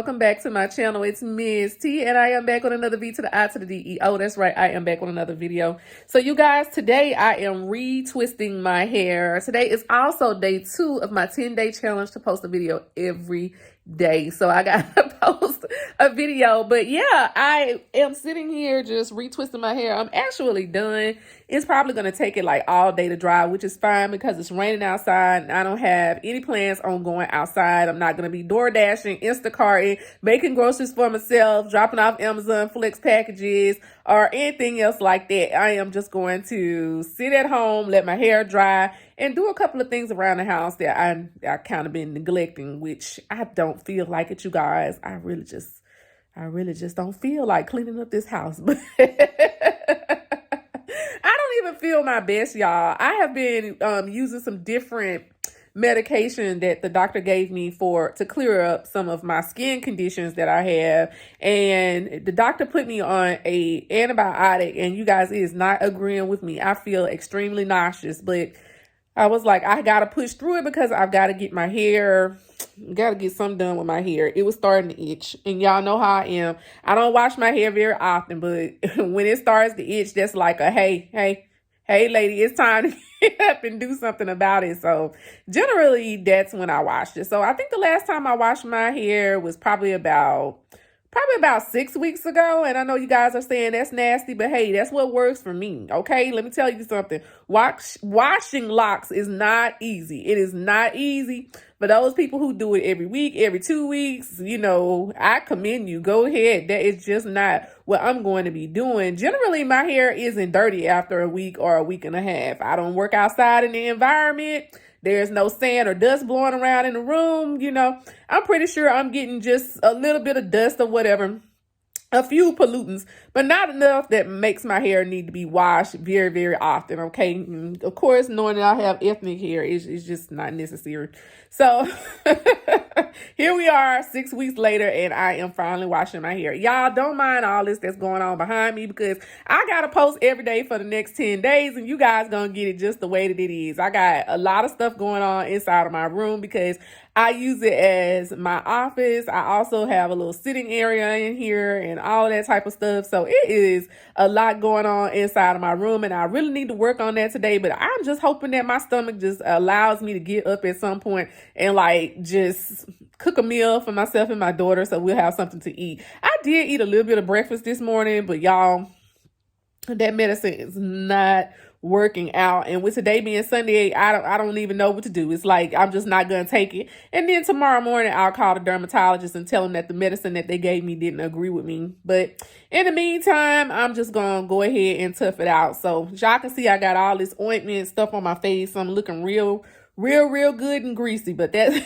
welcome back to my channel. It's Ms. T, and I am back with another V to the I to the D-E-O. That's right, I am back with another video. So you guys, today I am retwisting my hair. Today is also day 2 of my 10-day challenge to post a video every day. So I gotta post a video, but yeah, I am sitting here just retwisting my hair. I'm actually done. It's probably gonna take it like all day to dry, which is fine because it's raining outside and I don't have any plans on going outside. I'm not gonna be door dashing, Instacarting, making groceries for myself, dropping off Amazon Flex packages or anything else like that. I am just going to sit at home, let my hair dry, and do a couple of things around the house that I kind of been neglecting, which I don't feel like it, you guys. I really just don't feel like cleaning up this house. But I don't even feel my best, y'all. I have been using some different medication that the doctor gave me to clear up some of my skin conditions that I have, and the doctor put me on a antibiotic, and you guys, it is not agreeing with me. I feel extremely nauseous, but I was like, I gotta push through it because I've got to get my hair, got to get something done with my hair. It was starting to itch, and y'all know how I am. I don't wash my hair very often, but when it starts to itch, that's like a hey lady, it's time to get up and do something about it. So generally that's when I washed it. So I think the last time I washed my hair was probably about 6 weeks ago. And I know you guys are saying that's nasty, but hey, that's what works for me. Okay, let me tell you something. Washing locks is not easy. It is not easy. For those people who do it every week, every 2 weeks, you know, I commend you. Go ahead. That is just not what I'm going to be doing. Generally, my hair isn't dirty after a week or a week and a half. I don't work outside in the environment. There's no sand or dust blowing around in the room. You know, I'm pretty sure I'm getting just a little bit of dust or whatever, a few pollutants, but not enough that makes my hair need to be washed very, very often. Okay. And of course, knowing that I have ethnic hair is just not necessary. So here we are 6 weeks later, and I am finally washing my hair. Y'all don't mind all this that's going on behind me because I got to post every day for the next 10 days, and you guys going to get it just the way that it is. I got a lot of stuff going on inside of my room because I use it as my office. I also have a little sitting area in here and all that type of stuff. So it is a lot going on inside of my room, and I really need to work on that today. But I'm just hoping that my stomach just allows me to get up at some point and like just cook a meal for myself and my daughter so we'll have something to eat. I did eat a little bit of breakfast this morning, but y'all, that medicine is not working out. And with today being Sunday, I don't even know what to do. It's like I'm just not gonna take it. And then tomorrow morning I'll call the dermatologist and tell them that the medicine that they gave me didn't agree with me. But in the meantime, I'm just gonna go ahead and tough it out. So y'all can see I got all this ointment stuff on my face. I'm looking real good and greasy, but that's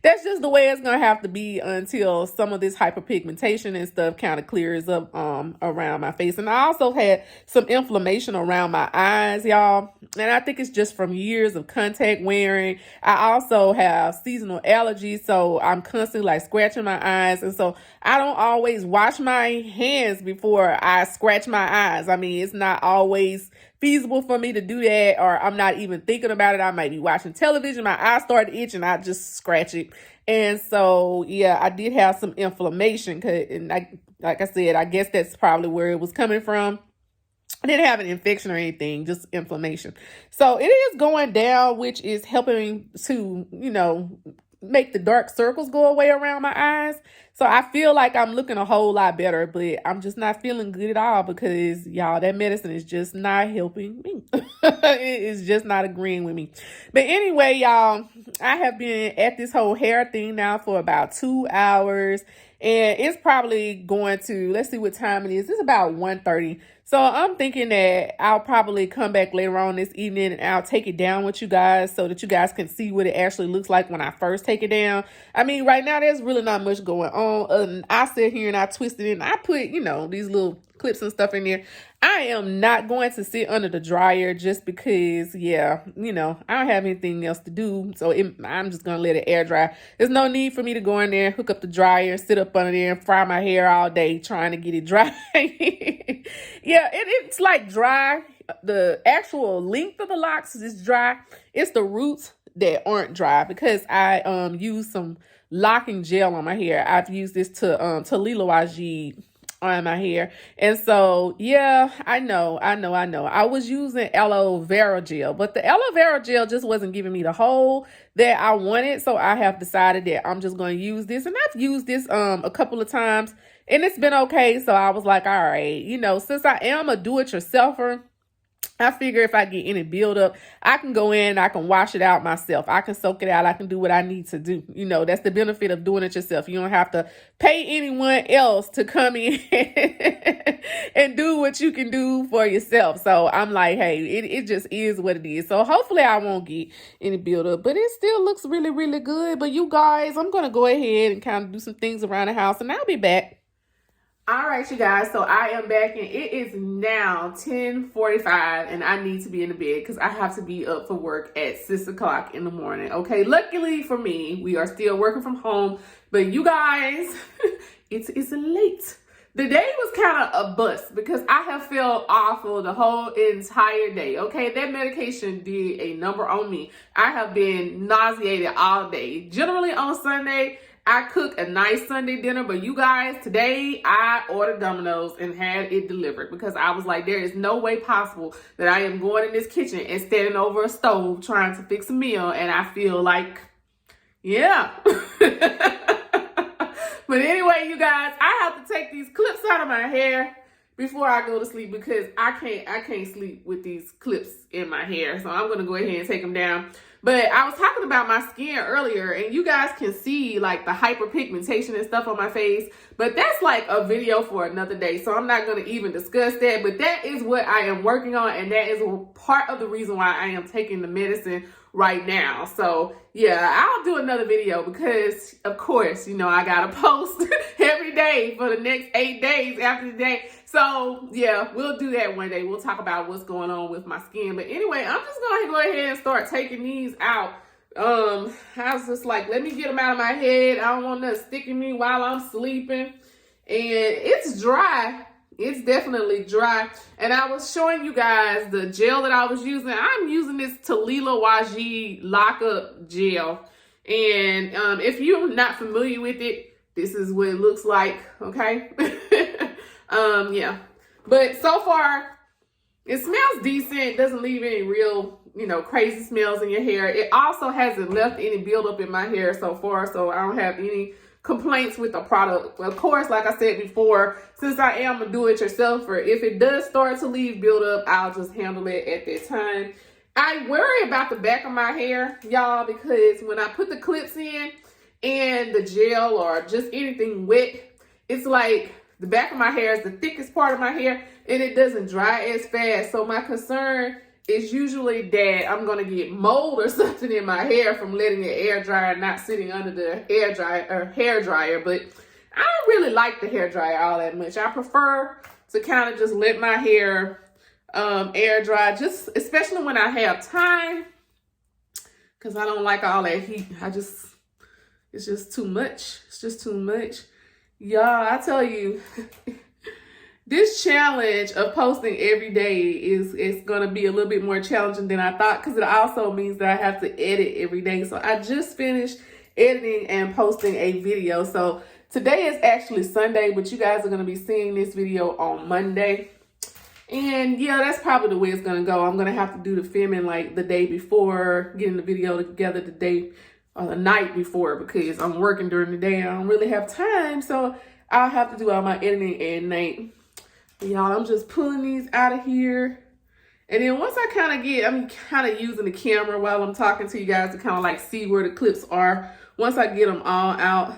that's just the way it's gonna have to be until some of this hyperpigmentation and stuff kind of clears up around my face. And I also had some inflammation around my eyes, y'all, and I think it's just from years of contact wearing. I also have seasonal allergies, so I'm constantly like scratching my eyes, and so I don't always wash my hands before I scratch my eyes. I mean, it's not always feasible for me to do that, or I'm not even thinking about it. I might be watching television, my eyes start to itch, and I just scratch it. And so, yeah, I did have some inflammation, and like I said, I guess that's probably where it was coming from. I didn't have an infection or anything, just inflammation. So it is going down, which is helping to, you know, make the dark circles go away around my eyes. So I feel like I'm looking a whole lot better, but I'm just not feeling good at all because, y'all, that medicine is just not helping me. It is just not agreeing with me. But anyway, y'all, I have been at this whole hair thing now for about 2 hours, and it's probably going to, let's see what time it is. It's about 1:30. So I'm thinking that I'll probably come back later on this evening and I'll take it down with you guys so that you guys can see what it actually looks like when I first take it down. I mean, right now there's really not much going on. I sit here and I twist it and I put, you know, these little clips and stuff in there. I am not going to sit under the dryer just because, yeah, you know, I don't have anything else to do. So I'm just going to let it air dry. There's no need for me to go in there, hook up the dryer, sit up under there and fry my hair all day trying to get it dry. Yeah, it's like dry. The actual length of the locks is dry. It's the roots that aren't dry because I use some locking gel on my hair. I've used this to Lila Wajid on my hair. And so, yeah, I know. I was using aloe vera gel, but the aloe vera gel just wasn't giving me the hold that I wanted. So I have decided that I'm just going to use this. And I've used this a couple of times and it's been okay. So I was like, all right, you know, since I am a do-it-yourselfer, I figure if I get any buildup, I can go in, I can wash it out myself. I can soak it out. I can do what I need to do. You know, that's the benefit of doing it yourself. You don't have to pay anyone else to come in and do what you can do for yourself. So I'm like, hey, it just is what it is. So hopefully I won't get any buildup, but it still looks really, really good. But you guys, I'm going to go ahead and kind of do some things around the house and I'll be back. All right, you guys, so I am back and it is now 10:45 and I need to be in the bed because I have to be up for work at 6 o'clock in the morning. Okay, luckily for me, we are still working from home, but you guys, it's late. The day was kind of a bust because I have felt awful the whole entire day. Okay, that medication did a number on me. I have been nauseated all day. Generally on Sunday, I cook a nice Sunday dinner, but you guys, today I ordered Domino's and had it delivered because I was like, there is no way possible that I am going in this kitchen and standing over a stove trying to fix a meal. And I feel like, yeah. But anyway, you guys, I have to take these clips out of my hair before I go to sleep because I can't sleep with these clips in my hair. So I'm going to go ahead and take them down. But I was talking about my skin earlier and you guys can see like the hyperpigmentation and stuff on my face. But that's like a video for another day. So I'm not going to even discuss that. But that is what I am working on. And that is part of the reason why I am taking the medicine right now. So yeah, I'll do another video because of course, you know, I got to post every day for the next 8 days after the day. So yeah, we'll do that one day. We'll talk about what's going on with my skin. But anyway, I'm just going to go ahead and start taking these out. I was just like, let me get them out of my head. I don't want nothing sticking me while I'm sleeping. And it's dry. It's definitely dry. And I was showing you guys the gel that I was using. I'm using this Lila Wajid lockup gel. And if you're not familiar with it, this is what it looks like, okay? Yeah. But so far, it smells decent. It doesn't leave any real, you know, crazy smells in your hair. It also hasn't left any buildup in my hair so far, so I don't have any complaints with the product. Of course, like I said before, since I am a do-it-yourselfer, if it does start to leave buildup, I'll just handle it at that time. I worry about the back of my hair, y'all, because when I put the clips in and the gel or just anything wet, it's like the back of my hair is the thickest part of my hair and it doesn't dry as fast. So my concern is usually that I'm going to get mold or something in my hair from letting it air dry and not sitting under the hair dryer. But I don't really like the hair dryer all that much. I prefer to kind of just let my hair air dry, just especially when I have time, because I don't like all that heat. It's just too much. It's just too much. Y'all, I tell you, this challenge of posting every day is going to be a little bit more challenging than I thought, because it also means that I have to edit every day. So I just finished editing and posting a video. So today is actually Sunday, but you guys are going to be seeing this video on Monday. And yeah, that's probably the way it's going to go. I'm going to have to do the filming like the day before, getting the video together the day or the night before, because I'm working during the day. I don't really have time. So I'll have to do all my editing at night. Y'all, I'm just pulling these out of here. And then once I'm kind of using the camera while I'm talking to you guys to kind of like see where the clips are. Once I get them all out,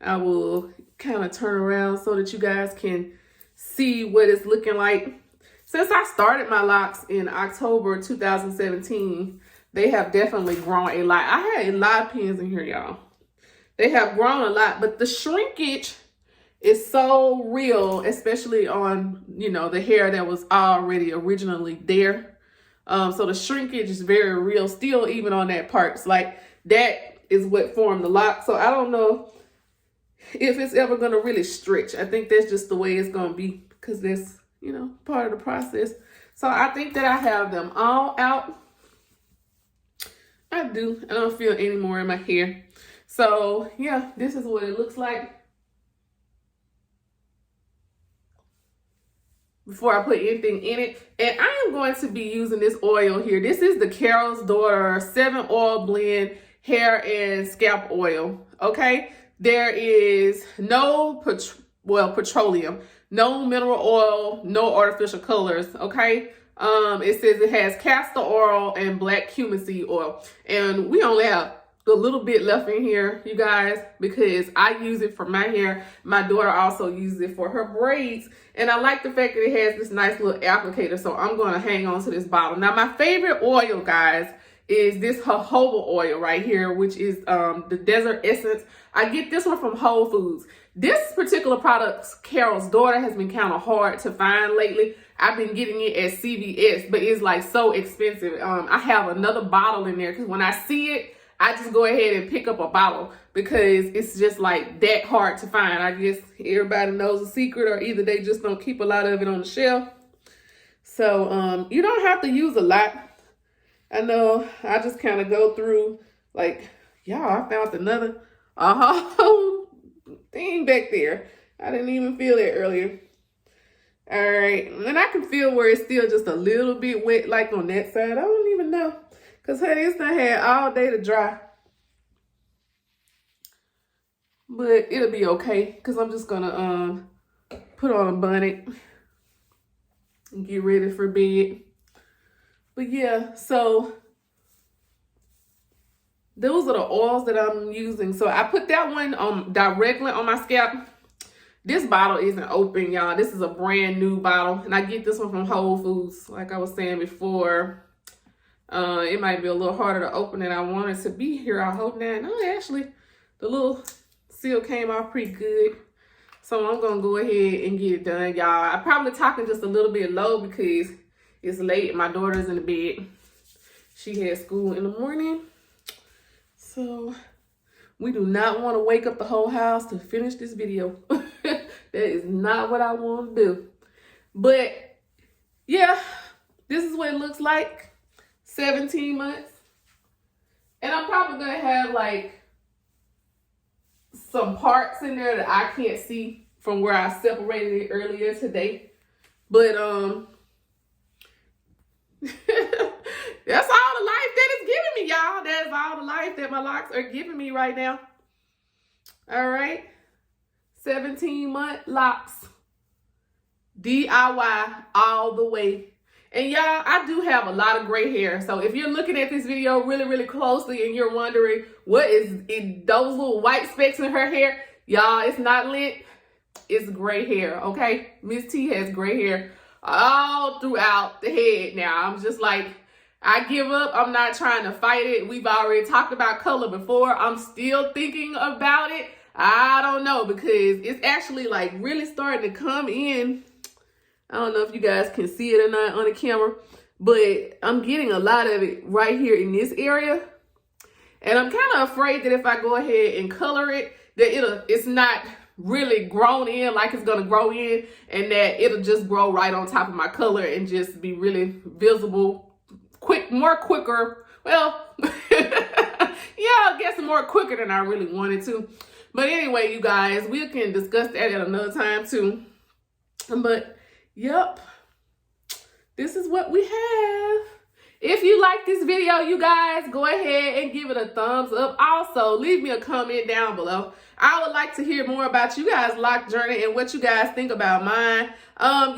I will kind of turn around so that you guys can see what it's looking like. Since I started my locks in October 2017, they have definitely grown a lot. I had a lot of pins in here, y'all. They have grown a lot, but the shrinkage is so real, especially on, you know, the hair that was already originally there. So the shrinkage is very real still, even on that part. It's like that is what formed the lock. So I don't know if it's ever going to really stretch. I think that's just the way it's going to be, because that's, you know, part of the process. So I think that I have them all out. I do. I don't feel any more in my hair. So yeah, this is what it looks like before I put anything in it. And I am going to be using this oil here. This is the Carol's Daughter 7 oil blend hair and scalp oil. Okay, there is no petroleum, no mineral oil, no artificial colors. Okay, it says it has castor oil and black cumin seed oil, and we only have a little bit left in here, you guys, because I use it for my hair. My daughter also uses it for her braids, and I like the fact that it has this nice little applicator, so I'm going to hang on to this bottle. Now, my favorite oil, guys, is this jojoba oil right here, which is the Desert Essence. I get this one from Whole Foods. This particular product, Carol's Daughter, has been kind of hard to find lately. I've been getting it at CVS, but it's like so expensive. I have another bottle in there because when I see it, I just go ahead and pick up a bottle because it's just like that hard to find. I guess everybody knows the secret, or either they just don't keep a lot of it on the shelf. So you don't have to use a lot. I know I just kind of go through like, y'all, I found another whole thing back there. I didn't even feel it earlier. All right, and I can feel where it's still just a little bit wet, like on that side. I don't even know. Because, honey, it's done had all day to dry. But it'll be okay. Because I'm just going to put on a bonnet and get ready for bed. But, yeah, so those are the oils that I'm using. So I put that one directly on my scalp. This bottle isn't open, y'all. This is a brand new bottle. And I get this one from Whole Foods, like I was saying before. It might be a little harder to open than I wanted to be here. I hope not. No, actually, the little seal came off pretty good. So I'm going to go ahead and get it done, y'all. I'm probably talking just a little bit low because it's late. My daughter's in the bed. She had school in the morning. So we do not want to wake up the whole house to finish this video. That is not what I want to do. But, yeah, this is what it looks like. 17 months. And I'm probably going to have like some parts in there that I can't see from where I separated it earlier today. But that's all the life that it's giving me, y'all. That is all the life that my locks are giving me right now. All right. 17-month locks. DIY all the way. And y'all, I do have a lot of gray hair. So if you're looking at this video really, really closely and you're wondering what is in those little white specks in her hair, y'all, it's not lit. It's gray hair, okay? Miss T has gray hair all throughout the head now. I'm just like, I give up. I'm not trying to fight it. We've already talked about color before. I'm still thinking about it. I don't know, because it's actually like really starting to come in. I don't know if you guys can see it or not on the camera, but I'm getting a lot of it right here in this area. And I'm kind of afraid that if I go ahead and color it, that it's not really grown in like it's going to grow in, and that it'll just grow right on top of my color and just be really visible quicker. Well, yeah, I guess more quicker than I really wanted to. But anyway, you guys, we can discuss that at another time too. But yep, this is what we have. If you like this video, you guys, go ahead and give it a thumbs up. Also, leave me a comment down below. I would like to hear more about you guys' lock journey and what you guys think about mine.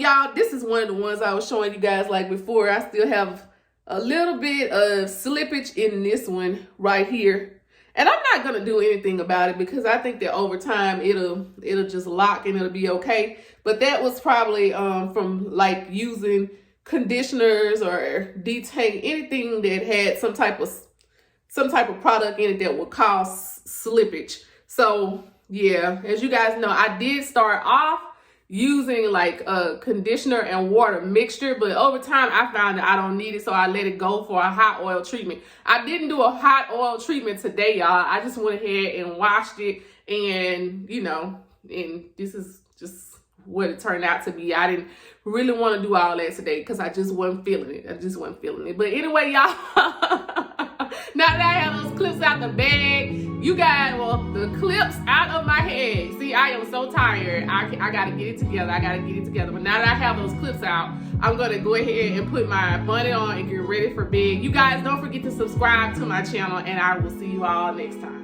Y'all, this is one of the ones I was showing you guys like before. I still have a little bit of slippage in this one right here. And I'm not going to do anything about it because I think that over time it'll just lock and it'll be okay. But that was probably from like using conditioners or detang, anything that had some type of product in it that would cause slippage. So yeah, as you guys know, I did start off using like a conditioner and water mixture, but over time I found that I don't need it, so I let it go for a hot oil treatment. I didn't do a hot oil treatment today, y'all. I just went ahead and washed it, and you know, and this is just what it turned out to be. I didn't really want to do all that today because I just wasn't feeling it. But anyway, y'all, now that I have those clips out the the bag. You got the clips out of my head. See, I am so tired. I gotta get it together. But now that I have those clips out, I'm gonna go ahead and put my bonnet on and get ready for bed. You guys don't forget to subscribe to my channel, and I will see you all next time.